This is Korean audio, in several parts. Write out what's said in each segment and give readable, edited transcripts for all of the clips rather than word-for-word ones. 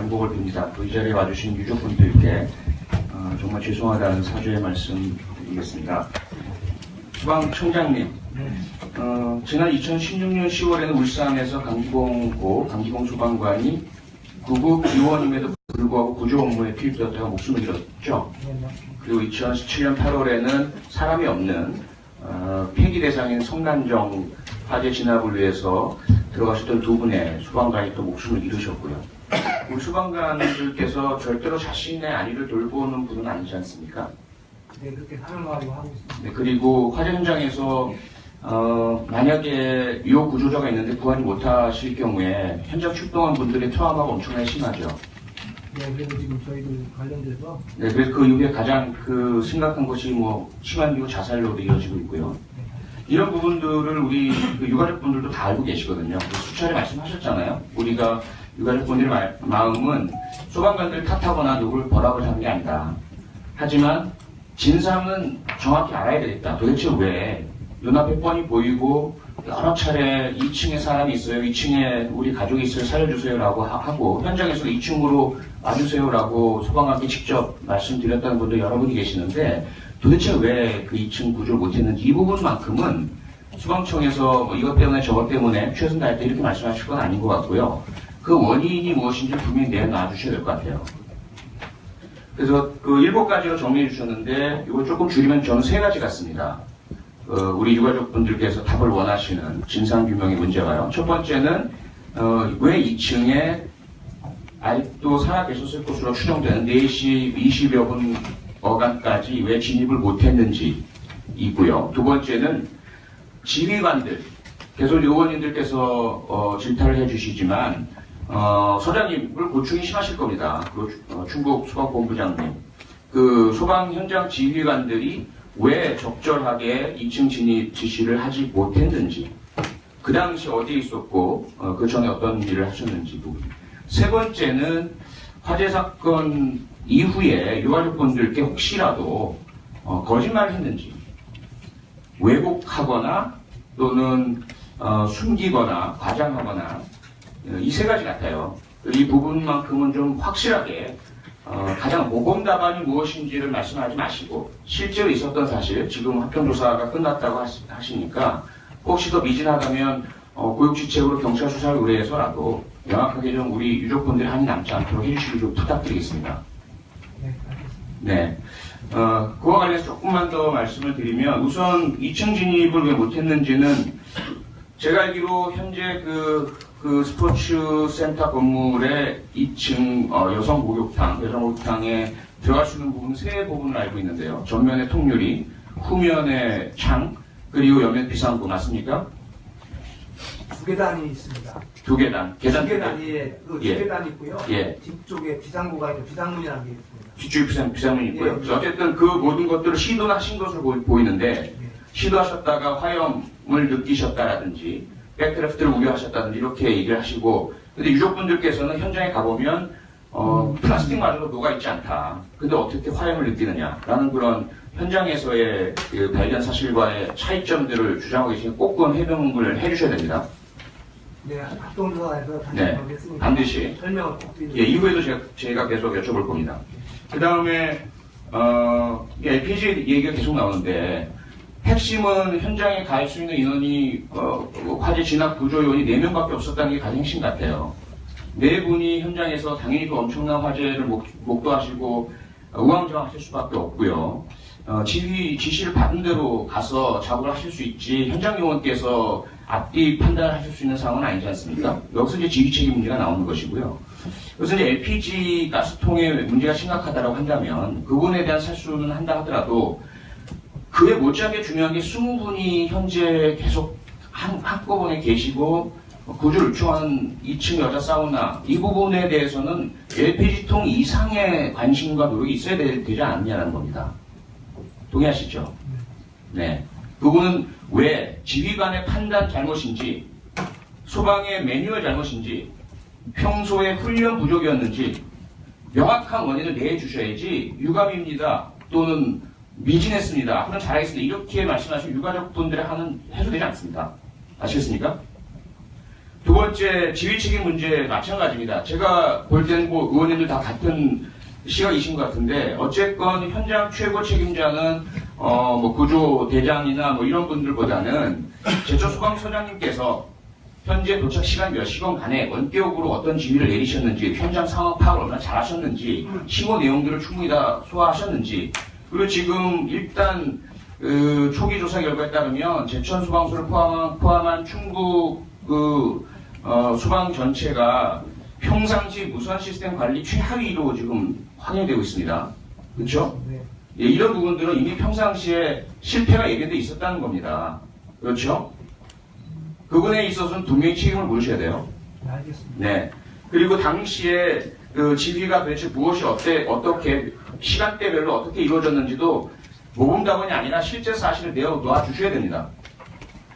양복을 빕니다. 또 이 자리에 와주신 유족분들께 정말 죄송하다는 사죄의 말씀 드리겠습니다. 소방청장님, 지난 2016년 10월에는 울산에서 강기봉 소방관이 구급 요원임에도 불구하고 구조 업무에 투입되었다가 목숨을 잃었죠. 그리고 2017년 8월에는 사람이 없는 폐기 대상인 성난정 화재 진압을 위해서 들어가셨던 두 분의 소방관이 또 목숨을 잃으셨고요. 우리 소방관들께서 절대로 자신의 아이를 돌보는 분은 아니지 않습니까? 네, 그렇게 사용하고 하고 있습니다. 네, 그리고 화재 현장에서 만약에 유호 구조자가 있는데 구하지 못하실 경우에 현장 출동한 분들의 트라우마가 엄청나게 심하죠. 네, 그래서 지금 저희들 관련돼서 네, 그래서 그 이후에 가장 심각한 것이 심한 경우 자살로도 이어지고 있고요. 이런 부분들을 우리 유가족분들도 다 알고 계시거든요. 수차례 말씀하셨잖아요. 우리가 유가족분들의 마음은 소방관들 탓하거나 누구를 벌하고자 하는 게 아니다. 하지만 진상은 정확히 알아야 되겠다. 도대체 왜 눈앞에 뻔히 보이고 여러 차례 2층에 사람이 있어요. 2층에 우리 가족이 있어요. 살려주세요라고 하고 현장에서 2층으로 와주세요라고 소방관께 직접 말씀드렸다는 분도 여러분이 계시는데 도대체 왜 그 2층 구조를 못했는지 이 부분만큼은 소방청에서 이것 때문에 저것 때문에 최선 다할 때 이렇게 말씀하실 건 아닌 것 같고요. 그 원인이 무엇인지 분명히 내놔 주셔야 될 것 같아요. 그래서 7가지로 정리해 주셨는데 이걸 조금 줄이면 저는 3가지 같습니다. 우리 유가족분들께서 답을 원하시는 진상규명의 문제가요. 첫 번째는 왜 2층에 아직도 살아계셨을 것으로 추정되는 4시 20여 분 어간까지 왜 진입을 못했는지 이고요. 두 번째는 지휘관들, 계속 요원님들께서 질타를 해주시지만 소장님을 고충이 심하실 겁니다. 충북 소방본부장님. 소방 현장 지휘관들이 왜 적절하게 2층 진입 지시를 하지 못했는지, 그 당시 어디에 있었고 그 전에 어떤 일을 하셨는지 부분. 세 번째는 화재 사건 이후에 유가족분들께 혹시라도 거짓말을 했는지, 왜곡하거나 또는 숨기거나 과장하거나 이 3가지 같아요. 이 부분만큼은 좀 확실하게 가장 모범 답안이 무엇인지를 말씀하지 마시고 실제로 있었던 사실, 지금 합동조사가 끝났다고 하시니까 혹시 더 미진하다면 고육지책으로 경찰 수사를 의뢰해서라도 명확하게 좀 우리 유족분들이 한이 남지 않도록 해주시길 좀 부탁드리겠습니다. 네, 알겠습니다. 네. 그와 관련해서 조금만 더 말씀을 드리면 우선 2층 진입을 왜 못했는지는 제가 알기로 현재 스포츠 센터 건물의 2층 여성 목욕탕에 들어갈 수 있는 부분 3부분을 알고 있는데요. 전면의 통유리, 후면의 창, 그리고 옆면 비상구 맞습니까? 2계단이 있습니다. 2계단. 계단 2계단이 예. 2계단 있고요. 예. 뒤쪽에 비상구가 있고 비상문이라는 게 있습니다. 뒤쪽에 비상문이 있고요. 예. 어쨌든 그 모든 것들을 시도는 하신 것으로 보이는데 예. 시도하셨다가 화염을 느끼셨다라든지 백드래프트를 우려하셨다든지 이렇게 얘기를 하시고, 근데 유족분들께서는 현장에 가보면 플라스틱마저도 녹아있지 않다. 근데 어떻게 화염을 느끼느냐라는 그런 현장에서의 발견 사실과의 차이점들을 주장하고 계시니 꼭 그건 해명을 해주셔야 됩니다. 네, 합동조사에서 다시 네, 한번 했으니까 반드시. 설명을 꼭 드리도록. 예, 이후에도 제가 계속 여쭤볼 겁니다. 그 다음에 LPG 얘기가 계속 나오는데 핵심은 현장에 갈 수 있는 인원이 화재 진압 구조 요원이 4명밖에 없었다는 게 가장 핵심 같아요. 4분이 현장에서 당연히 그 엄청난 화재를 목도하시고 우왕좌왕하실 수밖에 없고요. 지시를 받은 대로 가서 작업을 하실 수 있지 현장 요원께서 앞뒤 판단을 하실 수 있는 상황은 아니지 않습니까? 여기서 이제 지휘 책임 문제가 나오는 것이고요. 그래서 이제 LPG 가스통의 문제가 심각하다고 한다면 그분에 대한 살수는 한다 하더라도 그에 못지않게 중요한 게 20분이 현재 계속 한꺼번에 계시고 구조를 요청하는 2층 여자 사우나 이 부분에 대해서는 LPG통 이상의 관심과 노력이 있어야 되지 않느냐는 겁니다. 동의하시죠? 네. 그분은 왜 지휘관의 판단 잘못인지 소방의 매뉴얼 잘못인지 평소에 훈련 부족이었는지 명확한 원인을 내주셔야지 유감입니다 또는 미진했습니다. 앞으로는 잘하겠습니다. 이렇게 말씀하시면 유가족분들의 한은 해소되지 않습니다. 아시겠습니까? 두 번째, 지휘책임 문제 마찬가지입니다. 제가 볼 때는 뭐 의원님들 다 같은 시각이신 것 같은데, 어쨌건 현장 최고 책임자는, 뭐 구조대장이나 뭐 이런 분들보다는 제초소방서장님께서 현재 도착 시간 몇 시간 간에 원격으로 어떤 지휘를 내리셨는지, 현장 상황 파악을 얼마나 잘하셨는지, 신고 내용들을 충분히 다 소화하셨는지, 그리고 지금 일단 초기 조사 결과에 따르면 제천 소방서를 포함한 충북 소방 전체가 평상시 무선 시스템 관리 최하위로 지금 확인되고 있습니다. 그렇죠? 네. 예, 이런 부분들은 이미 평상시에 실패가 예견돼 있었다는 겁니다. 그렇죠? 그분에 있어서는 분명히 책임을 물으셔야 돼요. 네, 알겠습니다. 네. 그리고 당시에 그 지휘가 도대체 무엇이 어떻게 시간대별로 어떻게 이루어졌는지도 모범답안이 아니라 실제 사실을 내어놓아 주셔야 됩니다.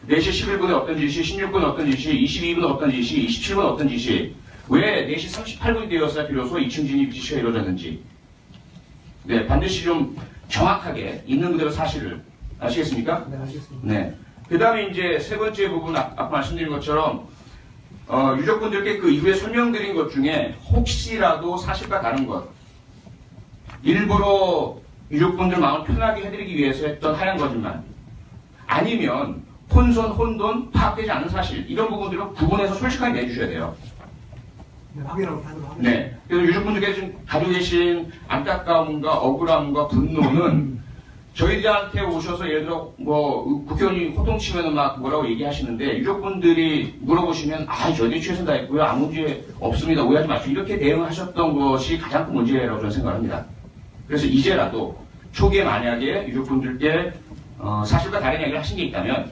4시 11분에 어떤 지시, 16분에 어떤 지시, 22분에 어떤 지시, 27분에 어떤 지시, 왜 4시 38분이 되었어야 비로소 2층 진입 지시가 이루어졌는지. 네, 반드시 좀 정확하게 있는 그대로 사실을 아시겠습니까? 네, 알겠습니다. 네. 그 다음에 이제 세 번째 부분, 아까 말씀드린 것처럼, 유족분들께 그 이후에 설명드린 것 중에 혹시라도 사실과 다른 것, 일부러 유족분들 마음을 편하게 해드리기 위해서 했던 하얀 거짓말, 아니면 혼돈, 파악되지 않은 사실, 이런 부분들을 구분해서 솔직하게 내주셔야 돼요. 네, 확인하도록 하겠습니다. 네. 그래서 유족분들께서 지금 가지고 계신 안타까움과 억울함과 분노는 저희들한테 오셔서 예를 들어 뭐 국회의원이 호통치면은 막 뭐라고 얘기하시는데 유족분들이 물어보시면 저희들이 최선 다했고요. 아무 문제 없습니다. 오해하지 마시고 이렇게 대응하셨던 것이 가장 큰 문제라고 저는 생각합니다. 그래서 이제라도 초기에 만약에 유족분들께 사실과 다른 이야기를 하신 게 있다면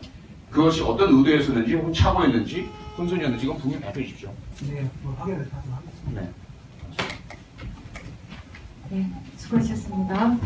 그것이 어떤 의도였었는지 혹은 착오였는지 혼선이었는지 이건 분명히 발표해 주십시오. 네, 뭐 확인을 하도록 하겠습니다. 네. 네, 수고하셨습니다.